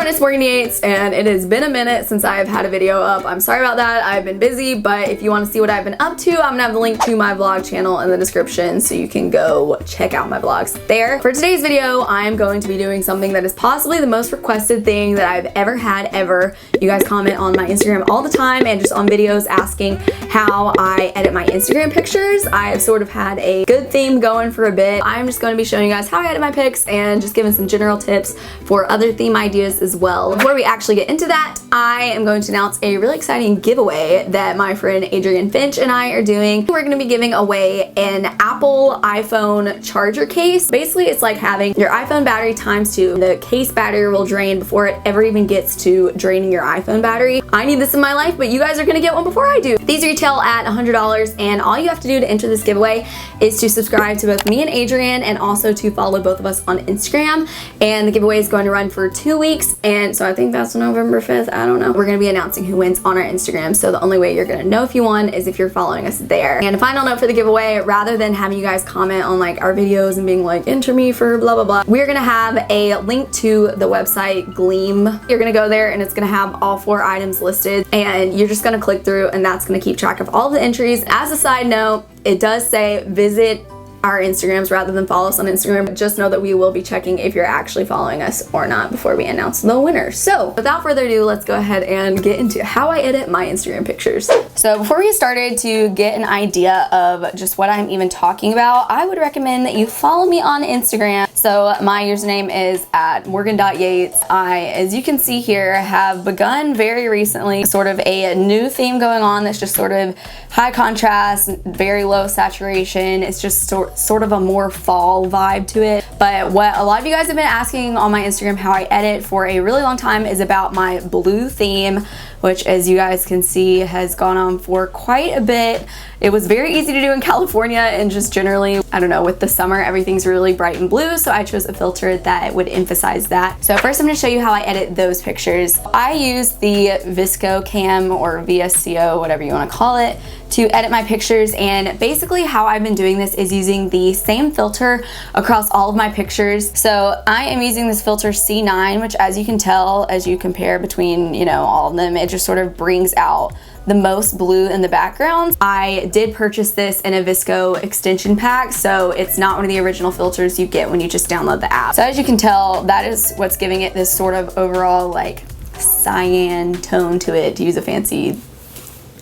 It's Morgan Yates, and it has been a minute since I've had a video up. I'm sorry about that. I've been busy, but if you want to see what I've been up to, I'm gonna have the link to my vlog channel in the description so you can go check out my vlogs there. For today's video, I am going to be doing something that is possibly the most requested thing that I've ever had ever. You guys comment on my Instagram all the time and just on videos asking how I edit my Instagram pictures. I've sort of had a good theme going for a bit. I'm just going to be showing you guys how I edit my pics and just giving some general tips for other theme ideas as well. Before we actually get into that, I am going to announce a really exciting giveaway that my friend Adrienne Finch and I are doing. We're going to be giving away an Apple iPhone charger case. Basically, it's like having your iPhone battery times 2. The case battery will drain before it ever even gets to draining your iPhone battery. I need this in my life, but you guys are going to get one before I do. These retail at $100, and all you have to do to enter this giveaway is to subscribe to both me and Adrienne, and also to follow both of us on Instagram. And the giveaway is going to run for 2 weeks, and so I think that's November 5th. I don't know. We're going to be announcing who wins on our Instagram, so the only way you're going to know if you won is if you're following us there. And a final note for the giveaway, rather than having you guys comment on like our videos and being like, enter me for blah blah blah, we're going to have a link to the website Gleam. You're going to go there and it's going to have all 4 items listed, and you're just going to click through, and that's going to keep track of all the entries. As a side note, it does say visit our Instagrams rather than follow us on Instagram. Just know that we will be checking if you're actually following us or not before we announce the winner. So without further ado, let's go ahead and get into how I edit my Instagram pictures. So before we get started, to get an idea of just what I'm even talking about, I would recommend that you follow me on Instagram. So my username is @morgan.yates. I, as you can see here, have begun very recently sort of a new theme going on that's just sort of high contrast, very low saturation. It's just sort of a more fall vibe to it. But what a lot of you guys have been asking on my Instagram how I edit for a really long time is about my blue theme, which, as you guys can see, has gone on for quite a bit. It was very easy to do in California, and just generally, I don't know, with the summer, everything's really bright and blue, so I chose a filter that would emphasize that. So first I'm gonna show you how I edit those pictures. I use the Visco Cam, or VSCO, whatever you wanna call it, to edit my pictures, and basically how I've been doing this is using the same filter across all of my pictures. So I am using this filter C9, which, as you can tell, as you compare between, you know, all of them, it just sort of brings out the most blue in the background. I did purchase this in a Visco extension pack, so it's not one of the original filters you get when you just download the app. So as you can tell, that is what's giving it this sort of overall like cyan tone to it, to use a fancy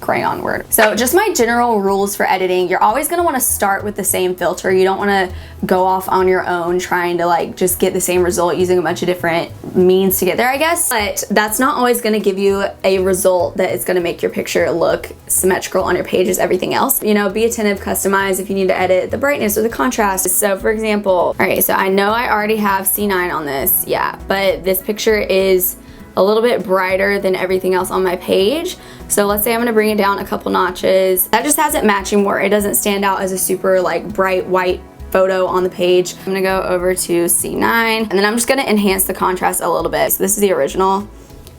crayon word. So just my general rules for editing, you're always going to want to start with the same filter. You don't want to go off on your own trying to like just get the same result using a bunch of different means to get there, I guess. But that's not always going to give you a result that is going to make your picture look symmetrical on your page as everything else. You know, be attentive, customize if you need to edit the brightness or the contrast. So for example, all right, so I know I already have C9 on this, yeah, but this picture is a little bit brighter than everything else on my page. So let's say I'm gonna bring it down a couple notches. That just has it matching more. It doesn't stand out as a super like bright white photo on the page. I'm gonna go over to C9, and then I'm just gonna enhance the contrast a little bit. So this is the original.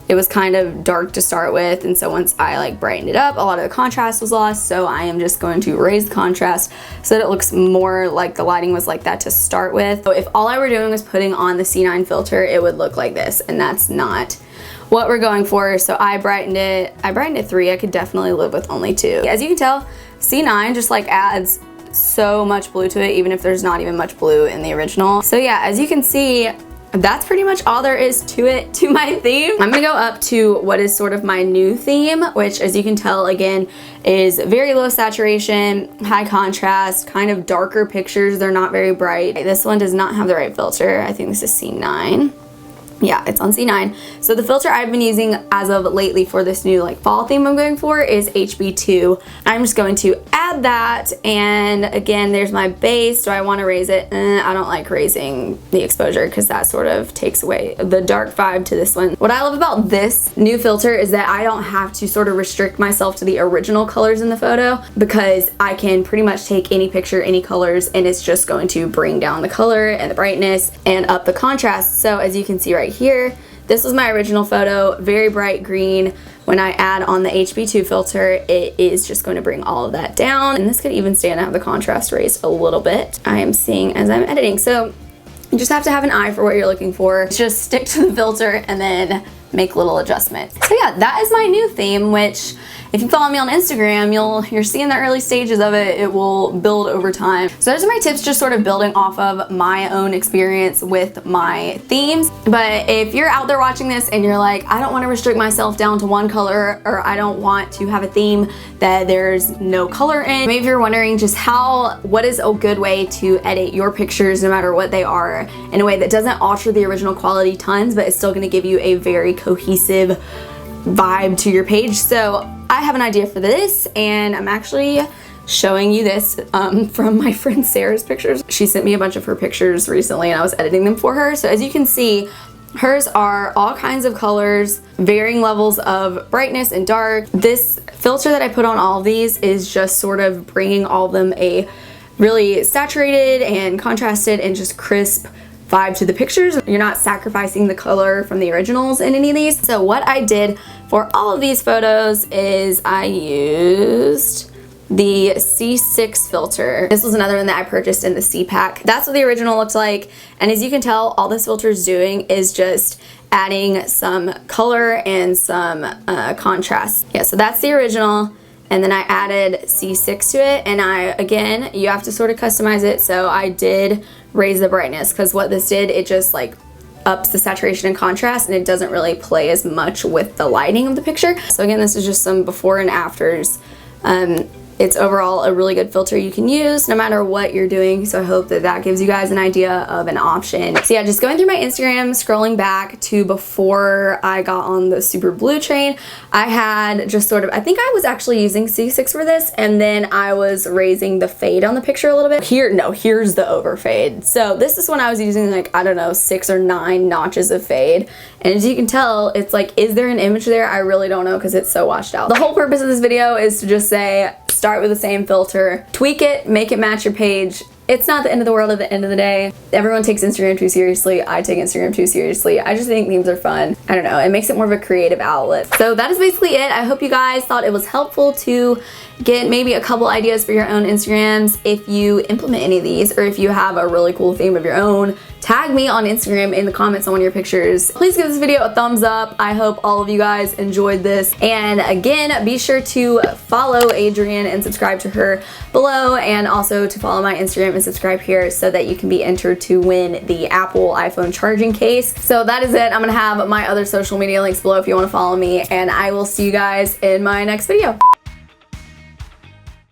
It was kind of dark to start with, and so once I like brightened it up, a lot of the contrast was lost. So I am just going to raise the contrast so that it looks more like the lighting was like that to start with. So if all I were doing was putting on the C9 filter, it would look like this, and that's not what we're going for. So I brightened it 3. I could definitely live with only 2. As you can tell, C9 just like adds so much blue to it, even if there's not even much blue in the original. So yeah, as you can see, that's pretty much all there is to it, to my theme. I'm gonna go up to what is sort of my new theme, which, as you can tell, again, is very low saturation, high contrast, kind of darker pictures. They're not very bright. This one does not have the right filter. I think this is C9. Yeah, it's on C9. So the filter I've been using as of lately for this new like fall theme I'm going for is HB2. I'm just going to add that, and again, there's my base. Do I want to raise it? I don't like raising the exposure because that sort of takes away the dark vibe to this one. What I love about this new filter is that I don't have to sort of restrict myself to the original colors in the photo, because I can pretty much take any picture, any colors, and it's just going to bring down the color and the brightness and up the contrast. So as you can see right here, this was my original photo, very bright green. when I add on the HB2 filter, it is just going to bring all of that down. And this could even stand to have the contrast raised a little bit. I am seeing as I'm editing. So you just have to have an eye for what you're looking for. Just stick to the filter and then make little adjustments. So yeah, that is my new theme, which if you follow me on Instagram, you're seeing the early stages of it. It will build over time. So those are my tips, just sort of building off of my own experience with my themes. But if you're out there watching this and you're like, I don't want to restrict myself down to one color, or I don't want to have a theme that there's no color in. Maybe you're wondering just what is a good way to edit your pictures, no matter what they are, in a way that doesn't alter the original quality tons, but it's still going to give you a very cohesive vibe to your page. So I have an idea for this, and I'm actually showing you this from my friend Sarah's pictures. She sent me a bunch of her pictures recently and I was editing them for her. So as you can see, hers are all kinds of colors, varying levels of brightness and dark. This filter that I put on all of these is just sort of bringing all of them a really saturated and contrasted and just crisp vibe to the pictures. You're not sacrificing the color from the originals in any of these. So what I did for all of these photos is I used the C6 filter. This was another one that I purchased in the C pack. That's what the original looks like. And as you can tell, all this filter is doing is just adding some color and some contrast. Yeah, so that's the original. And then I added C6 to it, and again, you have to sort of customize it. So I did raise the brightness, because what this did, it just like ups the saturation and contrast, and it doesn't really play as much with the lighting of the picture. So again, this is just some before and afters. It's overall a really good filter you can use no matter what you're doing. So I hope that that gives you guys an idea of an option. So yeah, just going through my Instagram, scrolling back to before I got on the super blue train, I had just sort of, I think I was actually using C6 for this, and then I was raising the fade on the picture a little bit. Here's the over fade. So this is when I was using like, I don't know, 6 or 9 notches of fade. And as you can tell, it's like, is there an image there? I really don't know, because it's so washed out. The whole purpose of this video is to just say, start with the same filter, tweak it, make it match your page. It's not the end of the world at the end of the day. Everyone takes Instagram too seriously. I take Instagram too seriously. I just think memes are fun. I don't know, it makes it more of a creative outlet. So that is basically it. I hope you guys thought it was helpful to get maybe a couple ideas for your own Instagrams. If you implement any of these, or if you have a really cool theme of your own, tag me on Instagram in the comments on one of your pictures. Please give this video a thumbs up. I hope all of you guys enjoyed this. And again, be sure to follow Adrienne and subscribe to her below, and also to follow my Instagram and subscribe here so that you can be entered to win the Apple iPhone charging case. So that is it. I'm gonna have my other social media links below if you want to follow me, and I will see you guys in my next video.